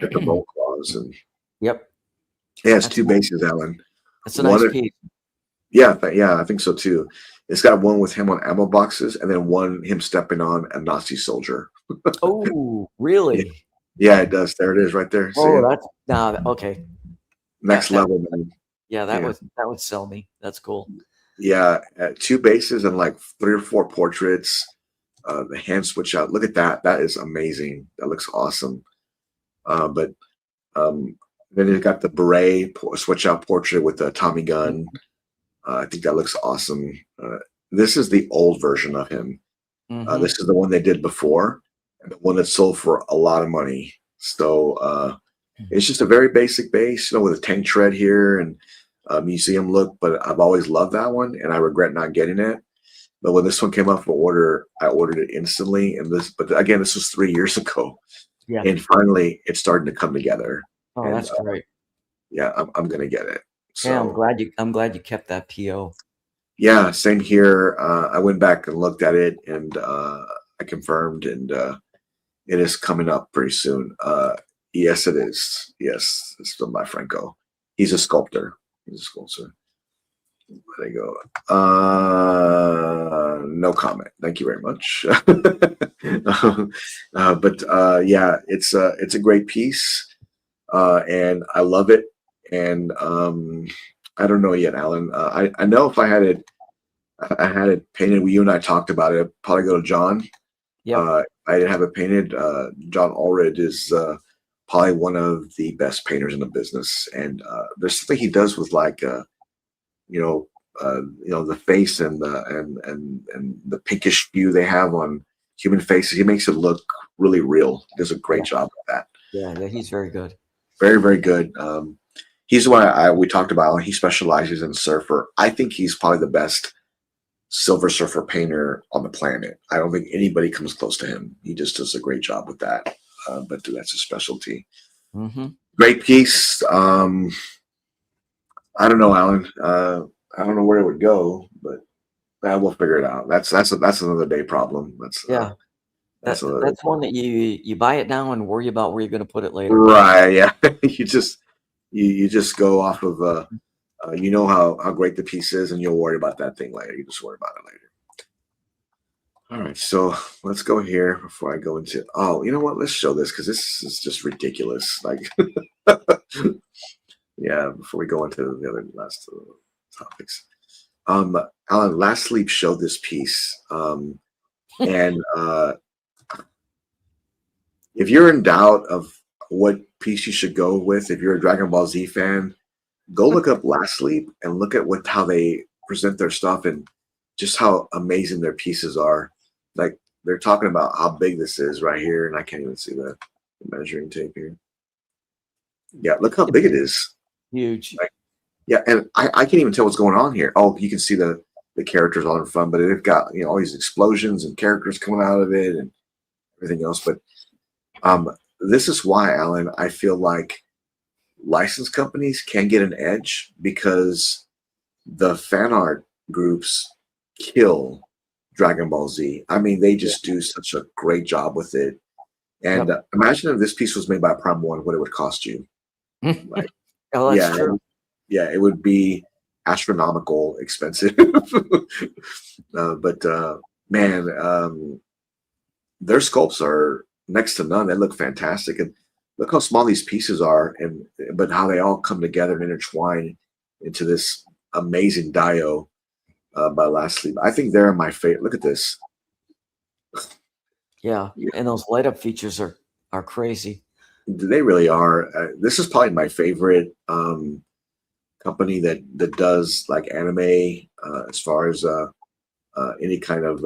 the roll claws. And yep. it has That's two a, bases, Alan. that's a nice One, piece. yeah, yeah, I think so too. It's got one with him on ammo boxes, and then one him stepping on a Nazi soldier. Oh, Yeah, really? yeah, it does. There it is, right there. See Oh, it? that's nah, okay. Next That level, man. yeah, Yeah, that would sell me. That's cool. yeah. Two bases and like 3 or 4 portraits. The hand switch out. Look at that. That is amazing. That looks awesome. But um, then you got the beret switch out portrait with the Tommy gun. I think that looks awesome. This is the old version of him. Mm-hmm. This is the one they did before, and the one that sold for a lot of money. So it's just a very basic base, with a tank tread here and a museum look. But I've always loved that one, and I regret not getting it. But when this one came up for order, I ordered it instantly. But again, this was 3 years ago, Yeah. and finally, it's starting to come together. Oh, And that's great. yeah, I'm gonna get it. Yeah, So I'm glad you kept that PO. yeah, same here. I went back and looked at it, and I confirmed, and it is coming up pretty soon. Yes, it is. Yes, it's still by Franco. He's a sculptor. He's a sculptor. There you go. No comment. Thank you very much. But yeah, it's a great piece, and I love it. And I don't know yet, Alan. I know if I had it painted. You and I talked about it. I'd probably go to John. Yep. I didn't have it painted. John Allred is probably one of the best painters in the business, and there's something he does with like you know the face and the pinkish hue they have on human faces. He makes it look really real. He does a great Yeah. job of that. Yeah, he's very good. Very, very good. He's the one we talked about. He specializes in surfer. I think he's probably the best Silver Surfer painter on the planet. I don't think anybody comes close to him. He just does a great job with that. But that's his specialty. Mm-hmm. Great piece. I don't know, Alan. I don't know where it would go, but we'll figure it out. That's another day problem. Yeah. That's another day That's one that you buy it now and worry about where you're going to put it later. right. Yeah, you just go off of you know how great the piece is, and you'll worry about that thing later. You just worry about it later. All right, so let's go here before I go into. Oh, you know what? Let's show this because this is just ridiculous. Like, yeah. Before we go into the other last topics, Alan, Last Sleep showed this piece, and if you're in doubt of what piece you should go with, if you're a Dragon Ball Z fan, go look up Last Sleep and look at how they present their stuff and just how amazing their pieces are. Like they're talking about how big this is right here, and I can't even see the measuring tape here. Yeah, look how big it is. Huge. Like, yeah, and I can't even tell what's going on here. Oh, you can see the characters all in front, but they've got all these explosions and characters coming out of it and everything else. But this is why, Alan, I feel like license companies can get an edge because the fan art groups kill Dragon Ball Z. I mean, they just do such a great job with it. And imagine if this piece was made by Prime One, what it would cost you. Like, Oh, that's true. Yeah, it would be astronomical expensive. But man, their sculpts are next to none. They look fantastic, and look how small these pieces are, but how they all come together and intertwine into this amazing Dio by Last Sleep. I think they're my favorite. Look at this. Yeah, and those light up features are crazy. They really are. This is probably my favorite company that does like anime as far as any kind of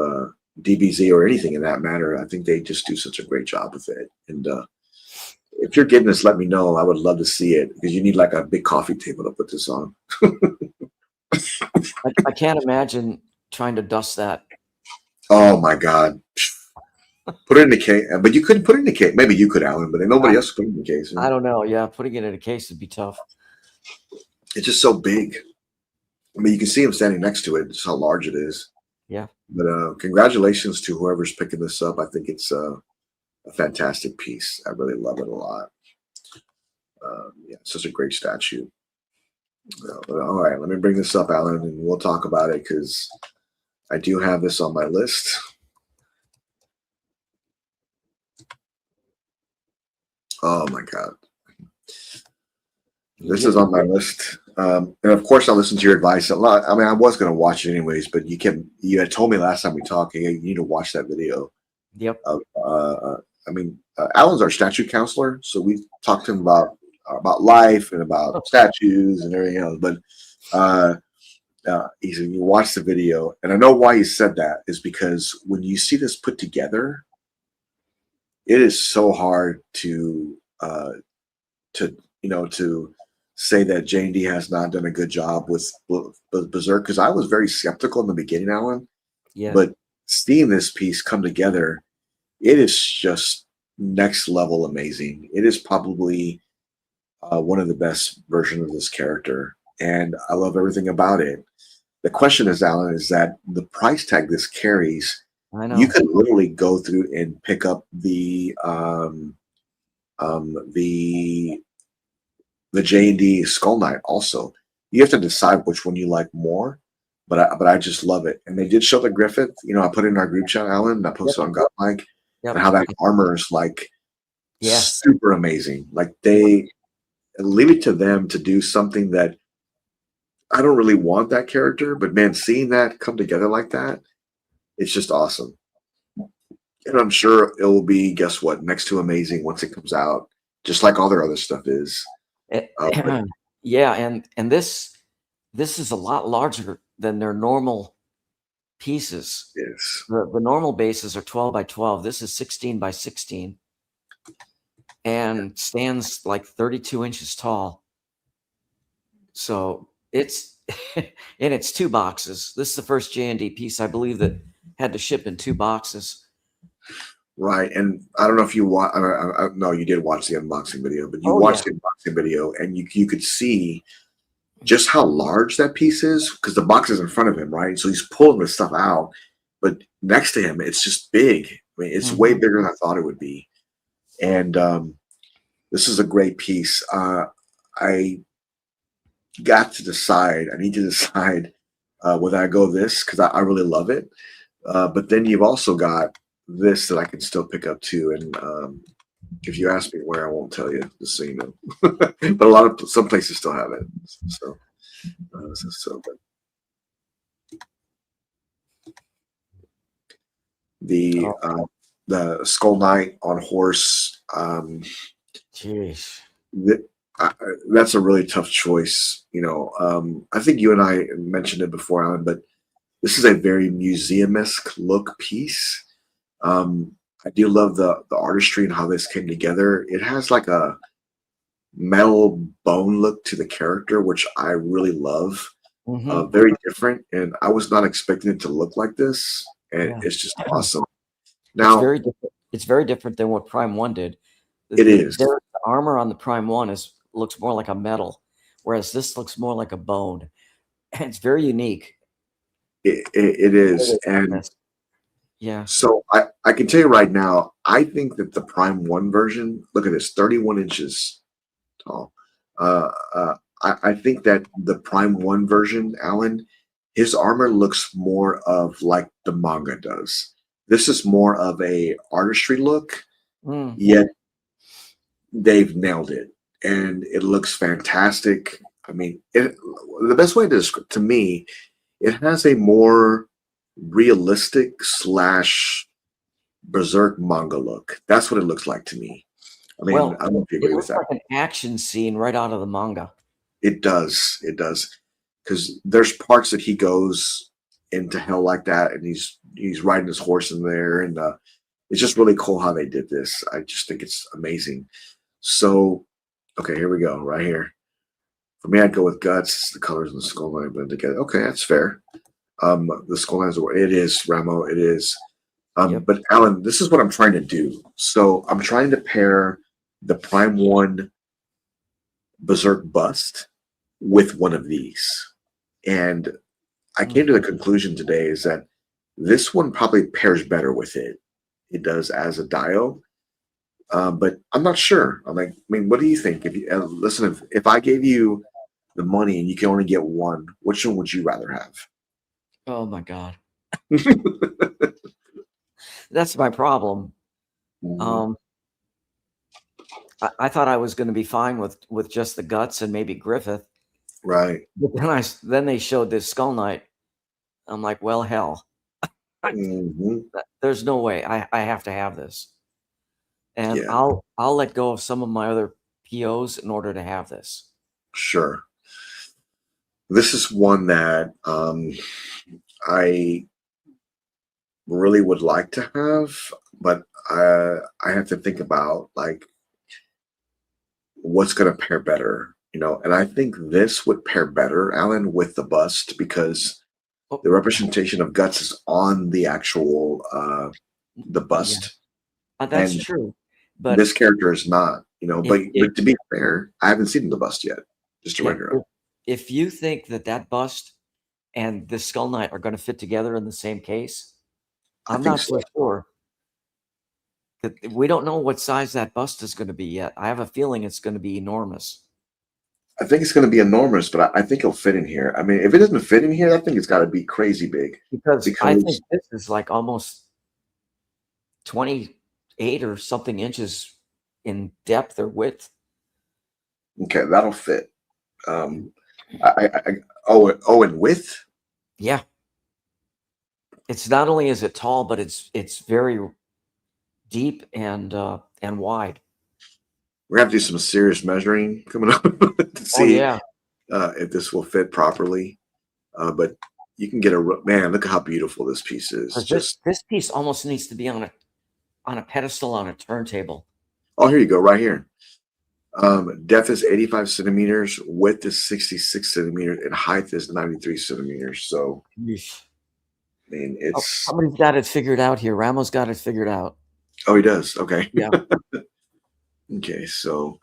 DBZ or anything in that matter. I think they just do such a great job with it. And if you're getting this, let me know. I would love to see it because you need like a big coffee table to put this on. I can't imagine trying to dust that. Oh my God. Put it in the case, but you couldn't put it in the case. Maybe you could, Alan, but nobody else could put it in the case. I don't know. Yeah, putting it in a case would be tough. It's just so big. I mean, you can see him standing next to it, just how large it is. Yeah. But congratulations to whoever's picking this up. I think it's a fantastic piece. I really love it a lot. Yeah, it's such a great statue. But all right, let me bring this up, Alan, and we'll talk about it because I do have this on my list. Oh my God. This is on my list. And of course, I'll listen to your advice a lot. I mean, I was going to watch it anyways, but you had told me last time we talked, hey, you need to watch that video. Yep. Alan's our statue counselor. So we talked to him about life and about statues and everything else. But he said, you watch the video. And I know why he said that is because when you see this put together, it is so hard to say that J&D has not done a good job with Berserk, because I was very skeptical in the beginning, Alan. Yeah. But seeing this piece come together, it is just next level amazing. It is probably one of the best versions of this character, and I love everything about it. The question is, Alan, is that the price tag this carries, I know. you could literally go through and pick up the J&D Skull Knight also. You have to decide which one you like more, but I just love it. And they did show the Griffith. I put it in our group chat, Alan, and I posted on Godlike, and how that armor is like super amazing. Like they leave it to them to do something that I don't really want that character, but man, seeing that come together like that, it's just awesome. And I'm sure it will be, guess what, next to amazing once it comes out, just like all their other stuff is. Yeah, and this is a lot larger than their normal pieces. Yes. The normal bases are 12 by 12. This is 16 by 16 and stands like 32 inches tall. So it's and it's 2 boxes. This is the first J&D piece, I believe, that had to ship in 2 boxes. Right, and I don't know if you watch. No, you did watch the unboxing video, but you watched the unboxing video, and you could see just how large that piece is because the box is in front of him, right? So he's pulling this stuff out, but next to him, it's just big. I mean, it's way bigger than I thought it would be, and this is a great piece. I got to decide. I need to decide whether I go this because I really love it, but then you've also got this that I can still pick up too, and if you ask me where, I won't tell you, just so you know. But some places still have it. So the Skull Knight on horse. Jeez, that's a really tough choice. I think you and I mentioned it before, Alan, but this is a very museum-esque look piece. I do love the artistry and how this came together. It has like a metal bone look to the character, which I really love. Very different, and I was not expecting it to look like this, and it's just awesome. Now, it's very different than what Prime 1 did. The armor on the Prime 1 looks more like a metal, whereas this looks more like a bone. And it's very unique. It is, and yeah. So I can tell you right now, I think that the Prime 1 version, look at this, 31 inches tall. I think that the Prime 1 version, Alan, his armor looks more of like the manga does. This is more of a artistry look, yet they've nailed it. And it looks fantastic. I mean, the best way to describe to me, it has a more realistic / Berserk manga look. That's what it looks like to me. I mean, I don't know if you agree with that. It looks like an action scene right out of the manga. It does. It does. Because there's parts that he goes into hell like that, and he's riding his horse in there, and it's just really cool how they did this. I just think it's amazing. So, okay, here we go, right here. For me, I'd go with guts. The colors and the skull line blend together. Okay, that's fair. The skull lines, it is Ramo, it is. Yep. But Alan, this is what I'm trying to do. So I'm trying to pair the Prime One Berserk bust with one of these, and I came to the conclusion today is that this one probably pairs better with it. It does as a dio, but I'm not sure. I mean, what do you think? If you listen, if I gave you the money and you can only get one, which one would you rather have? Oh my God. That's my problem. Mhm. I thought I was going to be fine with just the guts and maybe Griffith. Right. But then they showed this Skull Knight. I'm like, well, hell, Hmm. there's no way. I have to have this, and Yeah, I'll let go of some of my other POs in order to have this. sure. This is one that I really would like to have, but I have to think about like what's going to pair better, and I think this would pair better, Alan, with the bust because Oh, the representation of guts is on the actual the yeah, bust, that's and true. But this character is not, if but to be fair, I haven't seen the bust yet, just to yeah, render up. if you think that bust and the Skull Knight are going to fit together in the same case, I I'm think not so. so sure. That we don't know what size that bust is going to be yet. I have a feeling it's going to be enormous I think it's going to be enormous, but I think it'll fit in here. I mean, if it doesn't fit in here, I think it's got to be crazy big because I think because this is like almost 28 or something inches in depth or width. okay, that'll fit. Um, oh, and width. Yeah, it's not only is it tall, but it's very deep and wide. We're gonna have to do some serious measuring coming up to Oh see yeah, if this will fit properly. But you can get man. Look at how beautiful this piece is. because Just this piece almost needs to be on a pedestal on a turntable. oh, here you go, right here. Depth is 85 centimeters, width is 66 centimeters, and height is 93 centimeters. So, Yeesh. I mean, Oh, it's somebody's got it figured out here. Ramo's got it figured out. oh, he does. Okay, Yeah. okay. So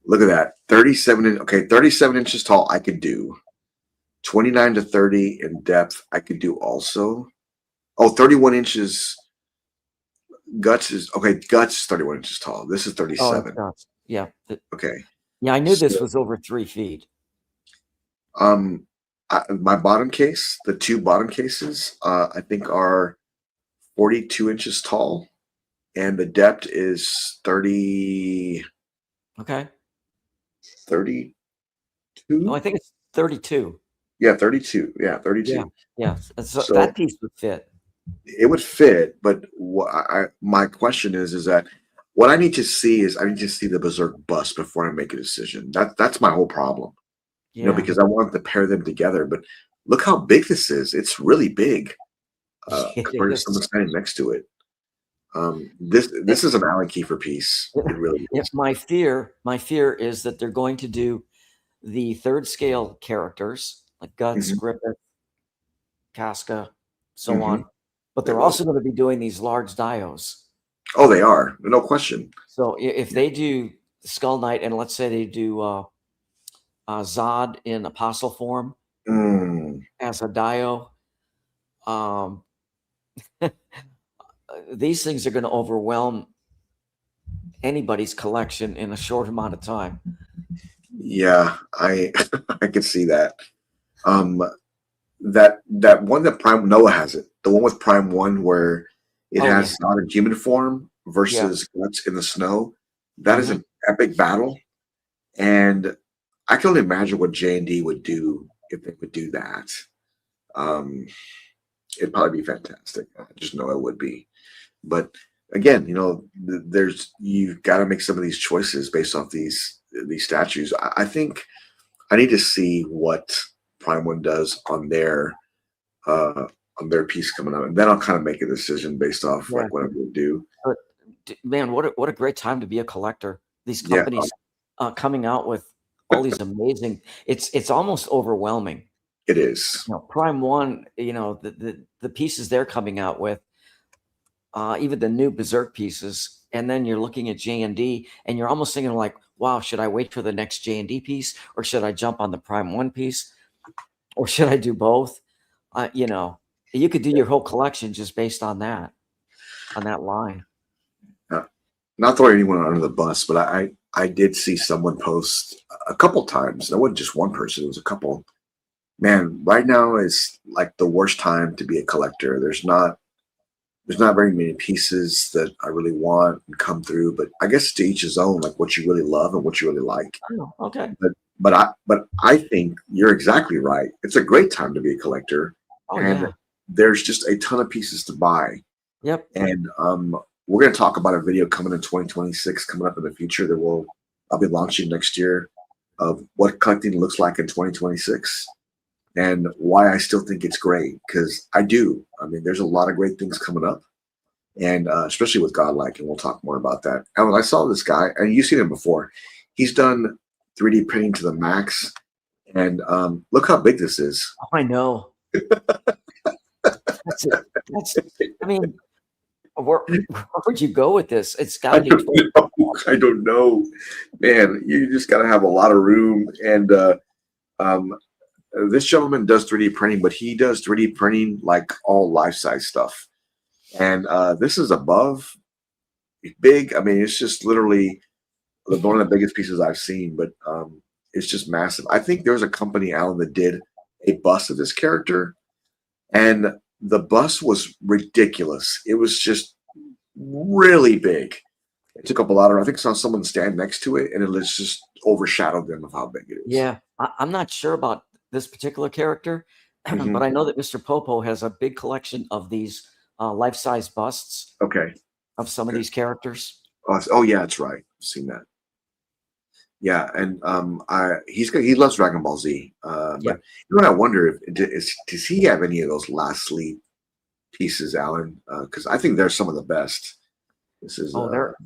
look at that, 37. Okay, 37 inches tall. I could do 29 to 30 in depth. I could do also. Oh, 31 inches. Guts is okay. Guts is 31 inches tall. This is Oh, it's 37. nuts. Yeah. Okay. Yeah, I knew this So, was over 3 feet. um, my bottom case, the two bottom cases, I think are 42 inches tall, and the depth is Okay. 32. Oh, I think it's 32. Yeah, 32. Yeah, Yeah. 32. Yeah. So So that piece would fit. it would fit, but my question is that what I need to see is I need to see the Berserk bust before I make a decision. That's my whole problem. Yeah. Because I want to pair them together. But look how big this is. It's really big It compared to is. someone standing next to it. This is an Allen Kiefer piece. It really is. My fear is that they're going to do the third scale characters like Guts, Hmm. Griffith, Casca, so Hmm. on. But They they're will. also going to be doing these large dios. Oh, they are. No question. So if Yeah. they do Skull Knight and let's say they do Zod in apostle form Mm, as a dio, um, these things are going to overwhelm anybody's collection in a short amount of time. yeah, I I could see that. Um, that one that Prime Noah has it. The one with Prime One where it Oh yeah, has not in human form yeah. versus Guts in the snow. That is Hmm. an epic battle. And I can only imagine what J&D would do if they would do that. Um, it'd probably be fantastic. I just know it would be. But again, there's you've got to make some of these choices based off these statues. I think I need to see what Prime One does uh, on their piece coming up, and then I'll kind of make a decision based off Yeah. like what I would do. But man, what a great time to be a collector. these Yeah, companies coming out with all these amazing. It's almost overwhelming. it is. Prime One, the pieces they're coming out with, even the new Berserk pieces, and then you're looking at J&D, and you're almost thinking like, wow, should I wait for the next J&D piece, or should I jump on the Prime One piece, or should I do both? You could do your whole collection just based on that line. Not throwing anyone under the bus, but I did see someone post a couple times. It wasn't just one person; it was a couple. Man, right now is like the worst time to be a collector. There's not very many pieces that I really want and come through, but I guess to each his own, like what you really love and what you really like. Oh, okay. But I think you're exactly right. It's a great time to be a collector, Oh, and yeah. there's just a ton of pieces to buy. Yep. And we're going to talk about a video coming in 2026, coming up in the future that I'll be launching next year, of what collecting looks like in 2026 and why I still think it's great, because I do. I mean, there's a lot of great things coming up, and especially with Godlike, and we'll talk more about that. And when I saw this guy, and you've seen him before, he's done 3D printing to the max, and look how big this is. Oh, I know. That's it. I mean, where would you go with this? It's got to be. I don't know, man. You just got to have a lot of room. And this gentleman does 3D printing, but he does 3D printing like all life-size stuff. And this is above big. I mean, it's just literally one of the biggest pieces I've seen, but it's just massive. I think there was a company, Alan, that did a bust of this character, and the bust was ridiculous. It was just really big. It took up a lot of. I think saw someone stand next to it, and it just overshadowed them of how big it is. Yeah, I'm not sure about this particular character, but I know that Mr. Popo has a big collection of these life-size busts. Okay. Of some of these characters. Oh yeah, that's right. I've seen that. Yeah, and he loves Dragon Ball Z. But you know what, I wonder does he have any of those Last Sleep pieces, Alan? Because I think they're some of the best. This is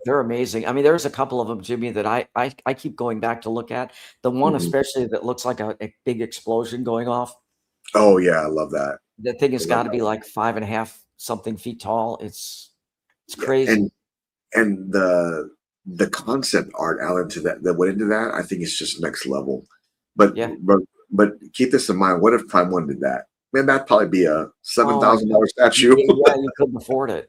they're amazing. I mean, there's a couple of them, Jimmy, that I keep going back to look at. The one especially that looks like a big explosion going off. Oh yeah, I love that. The thing has got to be like 5.5 something feet tall. It's crazy. And the concept art, Alan, that went into that, I think it's just next level. But keep this in mind. What if Prime One did that? Man, that'd probably be a $7,000 statue. Yeah, you couldn't afford it.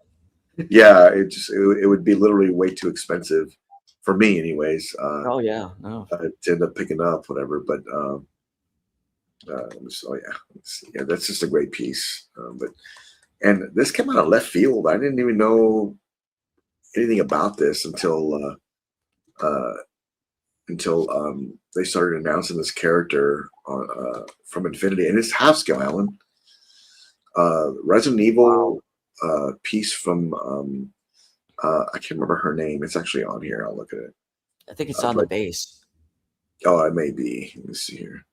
Yeah, it would be literally way too expensive for me, anyways. Oh yeah, no. To end up picking up whatever, but yeah, that's just a great piece. And this came out of left field. I didn't even know anything about this until they started announcing this character from Infinity, and it's half scale, Alan. Resident Evil piece from I can't remember her name. It's actually on here. I'll look at it. I think it's on the base. Oh, it may be. Let me see here.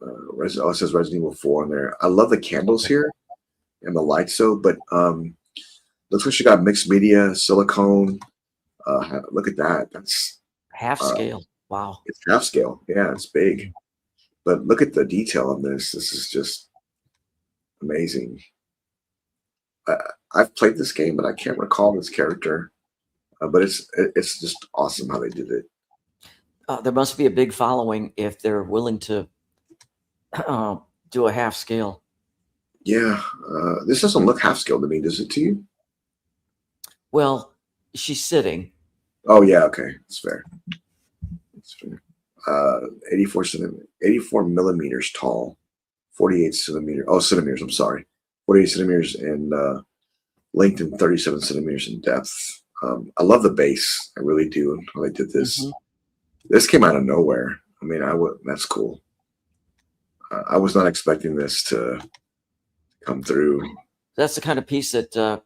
It says Resident Evil 4 on there. I love the candles here and the lights, but looks like she got mixed media, silicone. Look at that. That's half scale. Wow. It's half scale. Yeah, it's big. But look at the detail on this. This is just amazing. I've played this game, but I can't recall this character. But it's just awesome how they did it. There must be a big following if they're willing to do a half scale. Yeah, this doesn't look half scale to me. Does it to you? Well, she's sitting. Oh yeah, okay, that's fair. That's fair. 84 millimeters tall, 48 centimeters. Oh, centimeters. I'm sorry, 48 centimeters in length and 37 centimeters in depth. I love the base. I really do. How they did this. This came out of nowhere. I mean, that's cool. I was not expecting this to come through. That's the kind of piece that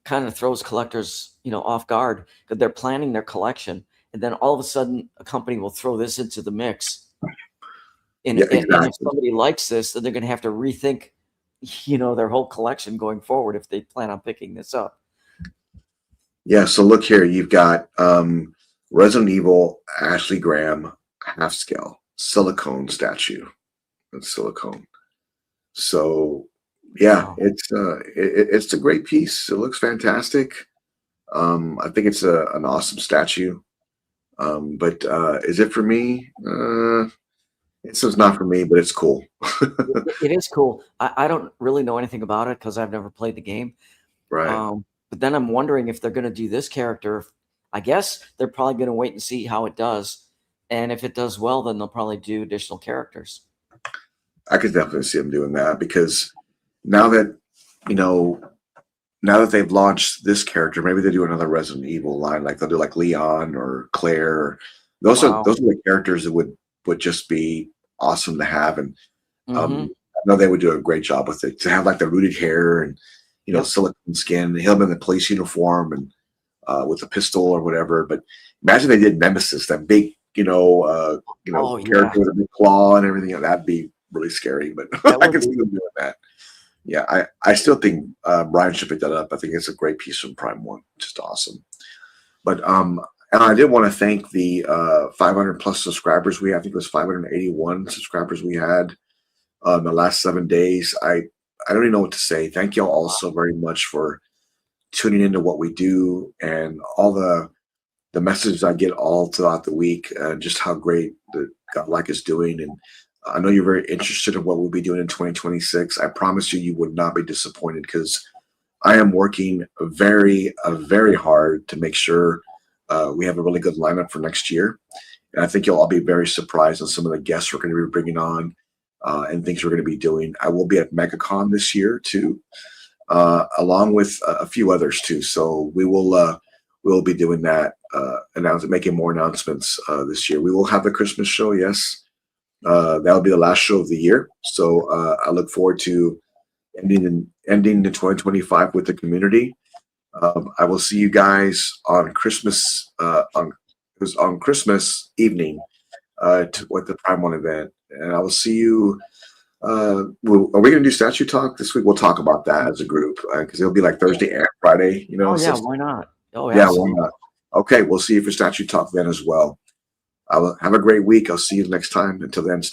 kind of throws collectors, off guard, because they're planning their collection, and then all of a sudden, a company will throw this into the mix. And if somebody likes this, then they're going to have to rethink, their whole collection going forward if they plan on picking this up. Yeah. So look here, you've got Resident Evil Ashley Graham half scale silicone statue. It's silicone. So yeah, Wow. it's a great piece. It looks fantastic. I think it's an awesome statue. But is it for me? It's just not for me, but it's cool. It is cool. I don't really know anything about it because I've never played the game. Right. But then I'm wondering if they're going to do this character. I guess they're probably going to wait and see how it does. And if it does well, then they'll probably do additional characters. I could definitely see them doing that because now that you know, now that they've launched this character, maybe they do another Resident Evil line, like they'll do like Leon or Claire. Wow. Those are the characters that would just be awesome to have, and Mm-hmm. I know they would do a great job with it to have like the rooted hair and Yep. silicone skin, him in the police uniform and with a pistol or whatever. But imagine they did Nemesis, that big Oh, yeah. character with a big claw and everything. That'd be really scary, but That I would can be. see them doing that. Yeah, I still think Brian should pick that up. I think it's a great piece from Prime One, just awesome. But and I did want to thank the 500 plus subscribers we had. I think it was 581 subscribers we had in the last 7 days. I don't even know what to say. Thank you all also very much for tuning into what we do and all the messages I get all throughout the week, just how great the Godlike is doing. And I know you're very interested in what we'll be doing in 2026. I promise you, you would not be disappointed because I am working very hard to make sure we have a really good lineup for next year. And I think you'll all be very surprised on some of the guests we're going to be bringing on and things we're going to be doing. I will be at MegaCon this year too, along with a few others too. So we'll be doing that, making more announcements this year. We will have the Christmas show, yes. That'll be the last show of the year. So I look forward to ending the 2025 with the community. I will see you guys on Christmas on Christmas evening with the Prime One event, and I will see you. Are we going to do statue talk this week? We'll talk about that as a group because it'll be like Thursday and Friday. Oh, So yeah. Why not? Oh, yeah, why absolutely. not? Okay, we'll see you for statue talk then as well. I will have a great week. I'll see you next time. Until then, stay.